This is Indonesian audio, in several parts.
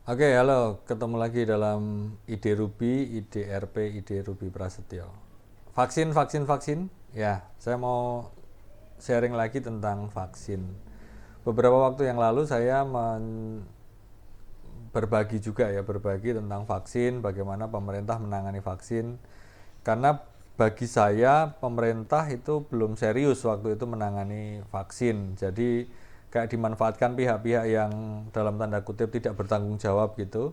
Oke, halo. Ketemu lagi dalam Ide Ruby, Ide RP, Ide Ruby Prasetyo. Vaksin, vaksin, vaksin. Ya, saya mau sharing lagi tentang vaksin. Beberapa waktu yang lalu saya berbagi juga ya, berbagi tentang vaksin, bagaimana pemerintah menangani vaksin. Karena bagi saya pemerintah itu belum serius waktu itu menangani vaksin. Jadi kayak dimanfaatkan pihak-pihak yang dalam tanda kutip tidak bertanggung jawab gitu,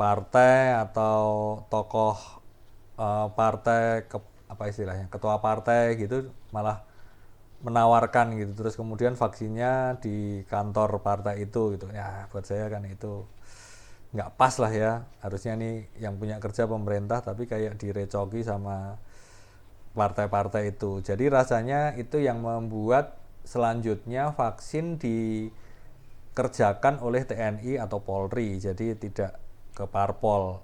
partai atau tokoh partai apa istilahnya, ketua partai gitu, malah menawarkan gitu, terus kemudian vaksinnya di kantor partai itu gitu ya. Buat saya kan itu nggak pas lah ya, harusnya nih yang punya kerja pemerintah, tapi kayak direcoki sama partai-partai itu. Jadi rasanya itu yang membuat selanjutnya vaksin dikerjakan oleh TNI atau Polri, jadi tidak ke parpol.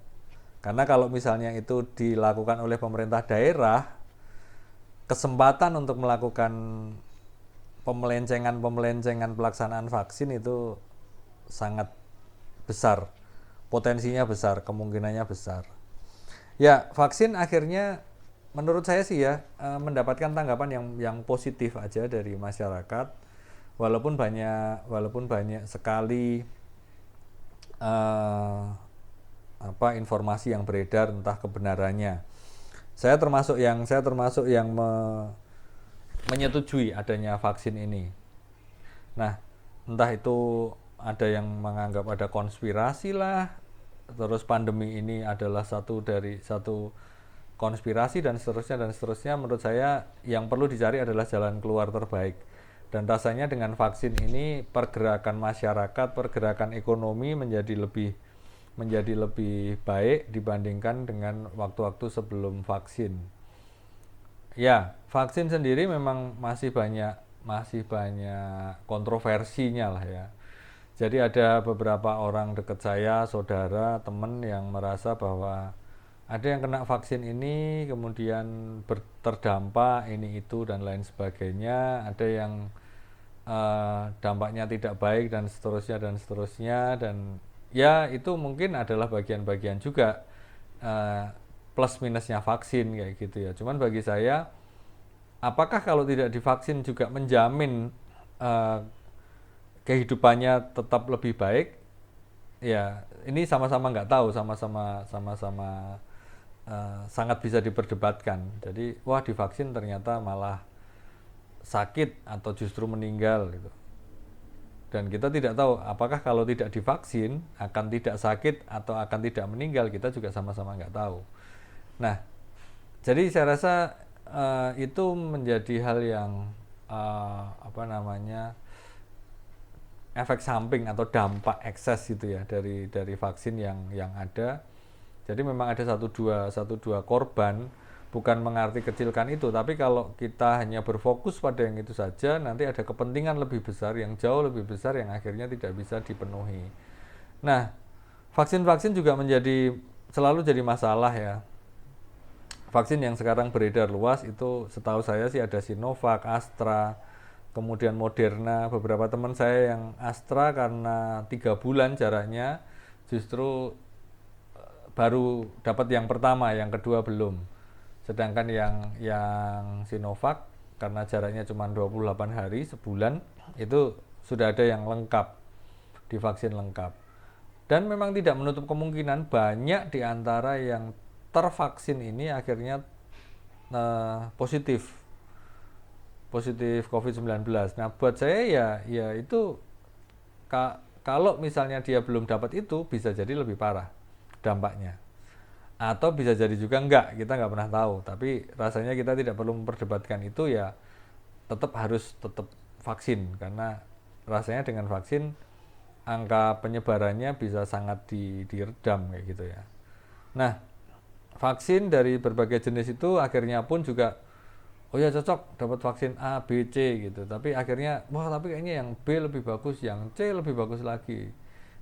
Karena kalau misalnya itu dilakukan oleh pemerintah daerah, kesempatan untuk melakukan pemelencengan pelaksanaan vaksin itu sangat besar. Potensinya besar, kemungkinannya besar. Ya, vaksin akhirnya menurut saya sih ya mendapatkan tanggapan yang positif aja dari masyarakat, walaupun banyak sekali eh, informasi yang beredar entah kebenarannya. Saya termasuk yang menyetujui adanya vaksin ini. Nah, entah itu ada yang menganggap ada konspirasi lah, terus pandemi ini adalah satu konspirasi dan seterusnya. Menurut saya yang perlu dicari adalah jalan keluar terbaik. Dan rasanya dengan vaksin ini pergerakan masyarakat, pergerakan ekonomi menjadi lebih baik dibandingkan dengan waktu-waktu sebelum vaksin. Ya, vaksin sendiri memang masih banyak kontroversinya lah ya. Jadi ada beberapa orang dekat saya, saudara, teman yang merasa bahwa ada yang kena vaksin ini kemudian terdampak ini itu dan lain sebagainya. Ada yang dampaknya tidak baik dan seterusnya dan ya itu mungkin adalah bagian-bagian juga eh, plus minusnya vaksin kayak gitu ya. Cuman bagi saya, apakah kalau tidak divaksin juga menjamin eh, kehidupannya tetap lebih baik? Ya, ini sama-sama nggak tahu, sama-sama sangat bisa diperdebatkan. Jadi, wah divaksin ternyata malah sakit atau justru meninggal gitu. Dan kita tidak tahu apakah kalau tidak divaksin akan tidak sakit atau akan tidak meninggal, kita juga sama-sama nggak tahu. Nah, jadi saya rasa itu menjadi hal yang apa namanya, efek samping atau dampak ekses gitu ya dari vaksin yang ada. Jadi memang ada satu dua korban, bukan mengarti kecilkan itu, tapi kalau kita hanya berfokus pada yang itu saja, nanti ada kepentingan lebih besar, yang jauh lebih besar, yang akhirnya tidak bisa dipenuhi. Nah, vaksin-vaksin juga selalu jadi masalah ya. Vaksin yang sekarang beredar luas itu setahu saya sih ada Sinovac, Astra, kemudian Moderna. Beberapa teman saya yang Astra karena 3 bulan jaraknya justru baru dapat yang pertama, yang kedua belum. Sedangkan yang Sinovac karena jaraknya cuma 28 hari, sebulan, itu sudah ada yang lengkap, divaksin lengkap. Dan memang tidak menutup kemungkinan banyak di antara yang tervaksin ini akhirnya positif positif COVID-19. Nah, buat saya ya itu kalau misalnya dia belum dapat itu bisa jadi lebih parah dampaknya. Atau bisa jadi juga enggak, kita nggak pernah tahu. Tapi rasanya kita tidak perlu memperdebatkan itu ya, tetap vaksin karena rasanya dengan vaksin angka penyebarannya bisa sangat diredam kayak gitu ya. Nah, vaksin dari berbagai jenis itu akhirnya pun juga, oh ya cocok dapat vaksin A, B, C gitu. Tapi akhirnya wah tapi kayaknya yang B lebih bagus, yang C lebih bagus lagi.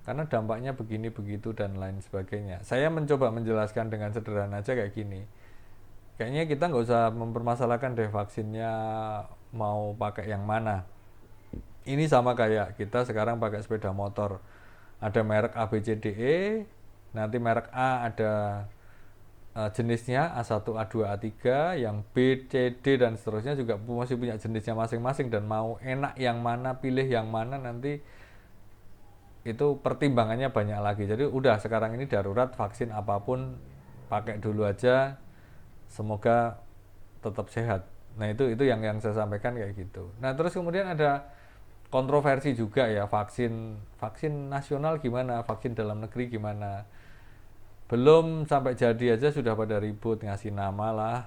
Karena dampaknya begini begitu dan lain sebagainya. Saya mencoba menjelaskan dengan sederhana aja kayak gini. Kayaknya kita nggak usah mempermasalahkan deh vaksinnya mau pakai yang mana. Ini sama kayak kita sekarang pakai sepeda motor. ada merek A, B, C, D, E, nanti merek A ada jenisnya A1, A2, A3, yang B, C, D dan seterusnya juga masih punya jenisnya masing-masing, dan mau enak yang mana, pilih yang mana, nanti itu pertimbangannya banyak lagi. Jadi udah sekarang ini darurat, vaksin apapun pakai dulu aja, semoga tetap sehat. Nah itu yang saya sampaikan kayak gitu. Nah terus kemudian ada kontroversi juga ya, vaksin nasional gimana, vaksin dalam negeri gimana. Belum sampai jadi aja sudah pada ribut ngasih nama lah,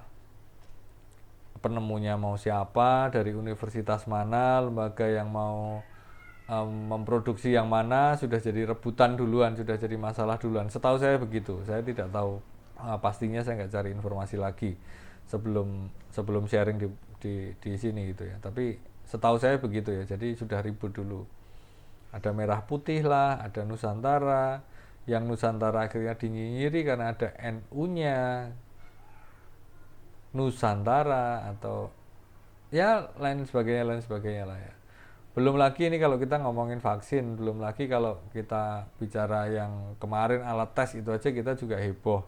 penemunya mau siapa, dari universitas mana, lembaga yang mau memproduksi yang mana, sudah jadi rebutan duluan, sudah jadi masalah duluan. Setahu saya begitu, saya tidak tahu pastinya, saya nggak cari informasi lagi sebelum sharing di sini gitu ya. Tapi setahu saya begitu ya, jadi sudah ribut dulu. Ada merah putih lah, ada Nusantara, yang Nusantara akhirnya dinyinyiri karena ada NU-nya Nusantara, atau ya lain sebagainya lah ya. Belum lagi ini kalau kita ngomongin vaksin, belum lagi kalau kita bicara yang kemarin alat tes itu aja kita juga heboh.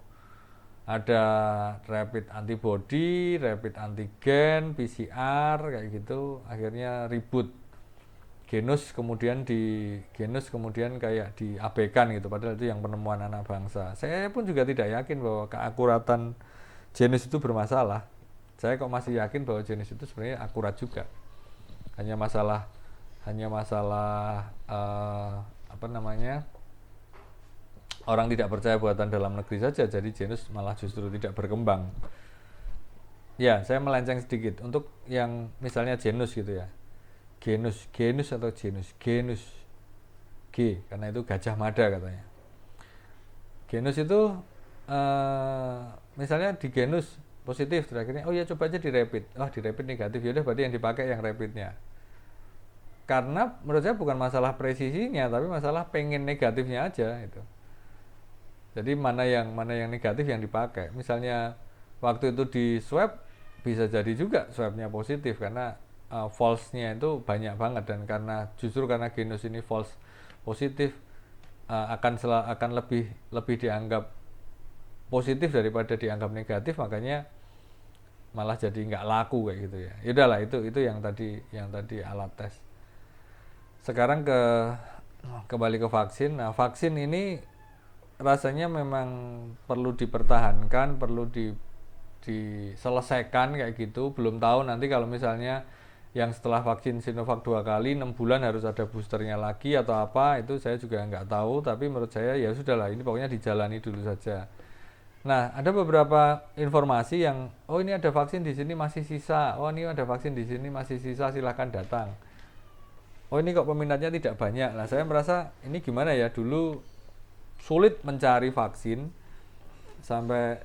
Ada rapid antibody, rapid antigen, PCR kayak gitu, akhirnya ribut. Genus kemudian kayak diabaikan gitu, padahal itu yang penemuan anak bangsa. Saya pun juga tidak yakin bahwa keakuratan genus itu bermasalah. Saya kok masih yakin bahwa genus itu sebenarnya akurat juga. Hanya masalah orang tidak percaya buatan dalam negeri saja, jadi genus malah justru tidak berkembang. Ya, saya melenceng sedikit untuk yang misalnya genus gitu ya. Genus atau genus G, karena itu Gajah Mada katanya. Genus itu misalnya di genus positif, terakhirnya oh ya coba aja di rapid, di rapid negatif, yaudah berarti yang dipakai yang rapidnya. Karena menurut saya bukan masalah presisinya, tapi masalah pengen negatifnya aja itu. Jadi mana yang negatif yang dipakai. Misalnya waktu itu di swab, bisa jadi juga swabnya positif karena false-nya itu banyak banget, dan justru karena genus ini false positif, akan lebih dianggap positif daripada dianggap negatif, makanya malah jadi nggak laku kayak gitu ya. Yaudahlah, itu yang tadi alat tes. Sekarang kembali ke vaksin. Nah, vaksin ini rasanya memang perlu dipertahankan, perlu diselesaikan kayak gitu. Belum tahu nanti kalau misalnya yang setelah vaksin Sinovac 2 kali 6 bulan harus ada boosternya lagi atau apa, itu saya juga nggak tahu. Tapi menurut saya ya sudahlah, ini pokoknya dijalani dulu saja. Nah, ada beberapa informasi yang ini ada vaksin di sini masih sisa, ini ada vaksin di sini masih sisa, silahkan datang. Ini kok peminatnya tidak banyak. Nah, saya merasa ini gimana ya, dulu sulit mencari vaksin sampai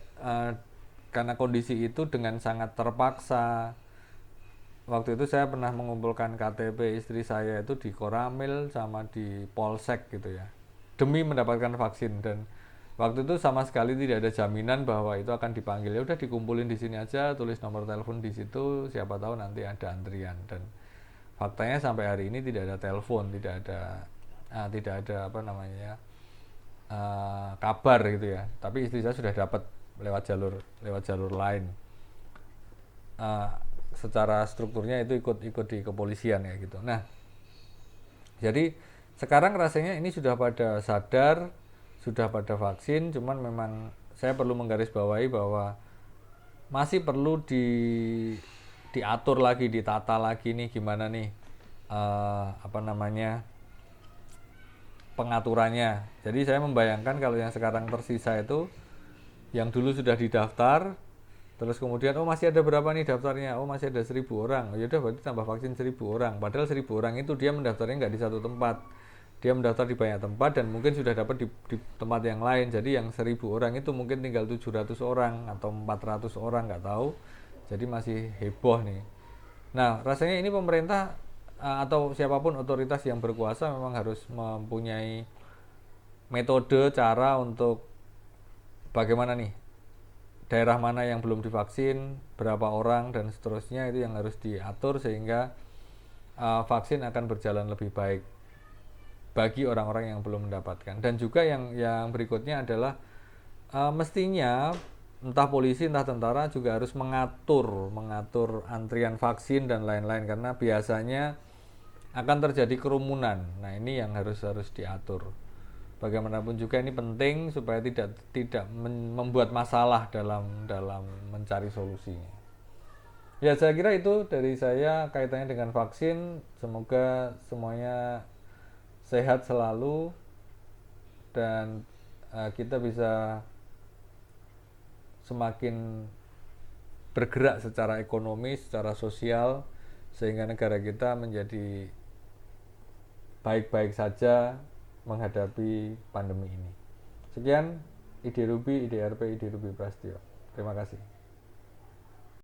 karena kondisi itu dengan sangat terpaksa. Waktu itu saya pernah mengumpulkan KTP istri saya itu di Koramil sama di Polsek gitu ya, demi mendapatkan vaksin. Dan waktu itu sama sekali tidak ada jaminan bahwa itu akan dipanggil. Ya udah dikumpulin di sini aja, tulis nomor telepon di situ, siapa tahu nanti ada antrian. Dan faktanya sampai hari ini tidak ada telepon, tidak ada kabar gitu ya. Tapi istri saya sudah dapat lewat jalur lain. Secara strukturnya itu ikut di kepolisian ya gitu. Nah, jadi sekarang rasanya ini sudah pada sadar, sudah pada vaksin, cuman memang saya perlu menggarisbawahi bahwa masih perlu diatur lagi, ditata lagi nih gimana nih pengaturannya. Jadi saya membayangkan kalau yang sekarang tersisa itu yang dulu sudah didaftar, terus kemudian masih ada berapa nih daftarnya, masih ada 1.000 orang, yaudah berarti tambah vaksin 1.000 orang. Padahal 1.000 orang itu dia mendaftarnya nggak di satu tempat, dia mendaftar di banyak tempat dan mungkin sudah dapat di tempat yang lain. Jadi yang 1.000 orang itu mungkin tinggal 700 orang atau 400 orang, nggak tahu. Jadi masih heboh nih. Nah, rasanya ini pemerintah atau siapapun otoritas yang berkuasa memang harus mempunyai metode, cara untuk bagaimana nih daerah mana yang belum divaksin, berapa orang dan seterusnya, itu yang harus diatur sehingga vaksin akan berjalan lebih baik. bagi orang-orang yang belum mendapatkan. Dan juga yang berikutnya adalah mestinya entah polisi entah tentara juga harus mengatur antrian vaksin dan lain-lain, karena biasanya akan terjadi kerumunan. Nah, ini yang harus diatur. Bagaimanapun juga ini penting supaya tidak membuat masalah dalam mencari solusinya. Ya, saya kira itu dari saya kaitannya dengan vaksin. Semoga semuanya sehat selalu dan kita bisa semakin bergerak secara ekonomi, secara sosial, sehingga negara kita menjadi baik-baik saja menghadapi pandemi ini. Sekian, IDRuby, IDRP, IDRuby Prasetyo. Terima kasih.